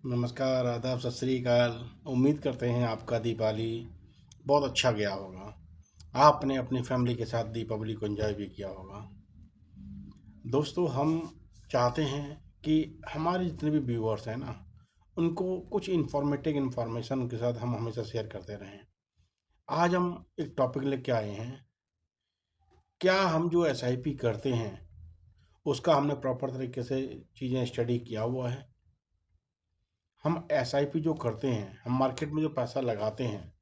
नमस्कार, आदाब, सत श्री अकाल। उम्मीद करते हैं आपका दीपावली बहुत अच्छा गया होगा। आपने अपनी फैमिली के साथ दीपावली को एंजॉय भी किया होगा। दोस्तों, हम चाहते हैं कि हमारे जितने भी व्यूअर्स हैं ना, उनको कुछ इन्फॉर्मेटिव इन्फॉर्मेशन उनके साथ हम हमेशा शेयर करते रहें। आज हम एक टॉपिक लेके आए हैं। क्या हम जो एसआईपी करते हैं उसका हमने प्रॉपर तरीके से चीज़ें स्टडी किया हुआ है? हम एसआईपी जो करते हैं, हम मार्केट में जो पैसा लगाते हैं,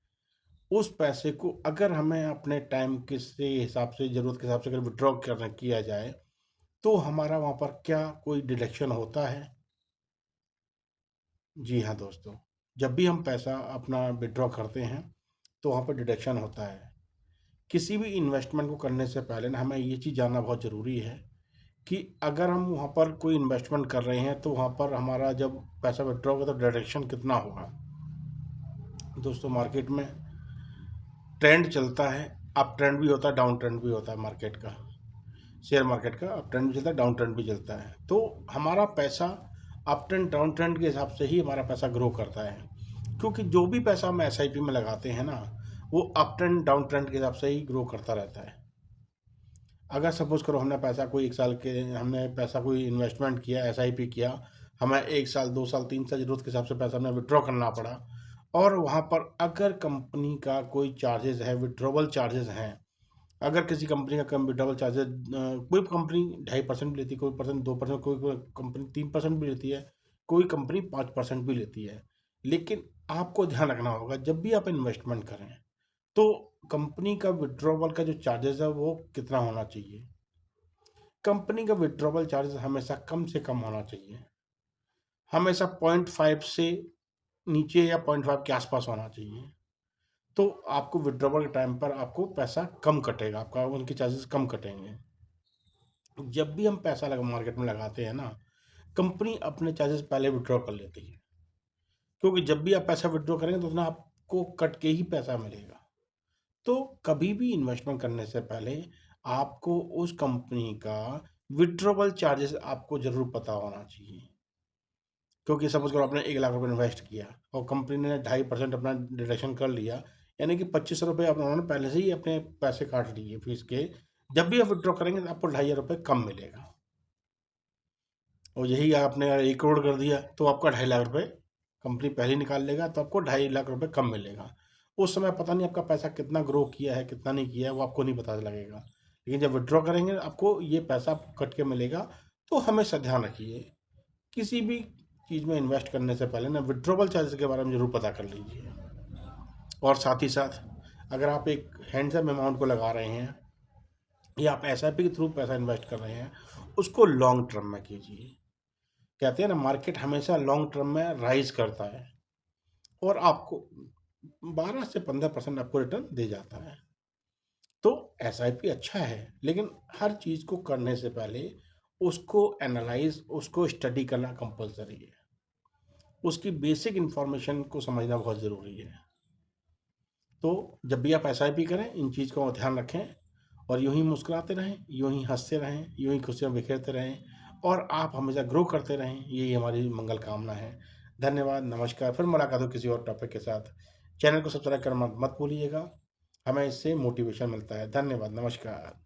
उस पैसे को अगर हमें अपने टाइम के से हिसाब से, ज़रूरत के हिसाब से अगर विड्रॉ करना किया जाए, तो हमारा वहाँ पर क्या कोई डिडक्शन होता है? जी हाँ दोस्तों, जब भी हम पैसा अपना विड्रॉ करते हैं, तो वहाँ पर डिडक्शन होता है। किसी भी इन्वेस्टमेंट को करने से पहले ना हमें ये चीज़ जानना बहुत ज़रूरी है कि अगर हम वहाँ पर कोई इन्वेस्टमेंट कर रहे हैं, तो वहाँ पर हमारा जब पैसा विड्रॉ होगा तो डिडक्शन कितना होगा। दोस्तों, मार्केट में ट्रेंड चलता है, अप ट्रेंड भी होता है, डाउन ट्रेंड भी होता है मार्केट का। शेयर मार्केट का अप ट्रेंड भी चलता है, डाउन ट्रेंड भी चलता है। तो हमारा पैसा अप ट्रेंड डाउन ट्रेंड के हिसाब से ही हमारा पैसा ग्रो करता है, क्योंकि जो भी पैसा हम एसआईपी में लगाते हैं ना, वो अप ट्रेंड डाउन ट्रेंड के हिसाब से ही ग्रो करता रहता है। अगर सपोज करो हमने पैसा कोई एक साल के हमने पैसा कोई इन्वेस्टमेंट किया, एसआईपी किया, हमें एक साल, 2 साल, 3 साल ज़रूरत के हिसाब से पैसा हमें विड्रॉ करना पड़ा, और वहाँ पर अगर कंपनी का कोई चार्जेस है, विड्रॉवल चार्जेस हैं, अगर किसी कंपनी का कम विड्रॉवल चार्जेस, कोई कंपनी 2.5% भी लेती है, कोई परसेंट 2%, कोई कंपनी 3% भी लेती है, कोई कंपनी 5% भी लेती है। लेकिन आपको ध्यान रखना होगा, जब भी आप इन्वेस्टमेंट करें, तो कंपनी का विड्रॉवल का जो चार्जेस है वो कितना होना चाहिए। कंपनी का विड्रॉवल चार्जेस हमेशा कम से कम होना चाहिए, हमेशा 0.5 से नीचे या 0.5 के आसपास होना चाहिए। तो आपको विड्रॉवल के टाइम पर आपको पैसा कम कटेगा, आपका उनके चार्जेस कम कटेंगे। जब भी हम पैसा लगा मार्केट में लगाते हैं ना, कंपनी अपने चार्जेस पहले विड्रॉ कर लेती है, क्योंकि जब भी आप पैसा विड्रॉ करेंगे तो उतना आपको कट के ही पैसा मिलेगा। तो कभी भी इन्वेस्टमेंट करने से पहले आपको उस कंपनी का विड्रॉवल चार्जेस आपको ज़रूर पता होना चाहिए। क्योंकि सपोज करो आपने 1 लाख रुपए इन्वेस्ट किया और कंपनी ने 2.5% अपना डिडक्शन कर लिया, यानी कि 2500 रुपये आप उन्होंने पहले से ही अपने पैसे काट लिए फीस के। जब भी आप विड्रॉ करेंगे तो आपको 2,500 रुपये कम मिलेगा, और यही आपने अगर 1 करोड़ कर दिया तो आपका 2.5 लाख रुपये कंपनी पहले ही निकाल लेगा, तो आपको 2.5 लाख रुपये कम मिलेगा। उस समय पता नहीं आपका पैसा कितना ग्रो किया है, कितना नहीं किया है, वो आपको नहीं पता लगेगा। लेकिन जब विड्रॉ करेंगे आपको ये पैसा कट के मिलेगा। तो हमेशा ध्यान रखिए, किसी भी चीज़ में इन्वेस्ट करने से पहले ना विड्रॉवल चार्जेस के बारे में ज़रूर पता कर लीजिए। और साथ ही साथ, अगर आप एक हैंडसम अमाउंट को लगा रहे हैं या आप एसआईपी के थ्रू पैसा इन्वेस्ट कर रहे हैं, उसको लॉन्ग टर्म में कीजिए। कहते हैं ना, मार्केट हमेशा लॉन्ग टर्म में राइज करता है और आपको 12 से 15% आपको रिटर्न दे जाता है। तो एसआईपी अच्छा है, लेकिन हर चीज़ को करने से पहले उसको एनालाइज, उसको स्टडी करना कंपलसरी है। उसकी बेसिक इन्फॉर्मेशन को समझना बहुत ज़रूरी है। तो जब भी आप एसआईपी करें, इन चीज़ का ध्यान रखें, और यूं ही मुस्कुराते रहें, यूं ही हंसते रहें, यूं ही खुशियाँ बिखेरते रहें, और आप हमेशा ग्रो करते रहें, यही हमारी मंगल कामना है। धन्यवाद, नमस्कार। फिर मुलाकात हो किसी और टॉपिक के साथ। चैनल को सब्सक्राइब करना मत भूलिएगा, हमें इससे मोटिवेशन मिलता है। धन्यवाद, नमस्कार।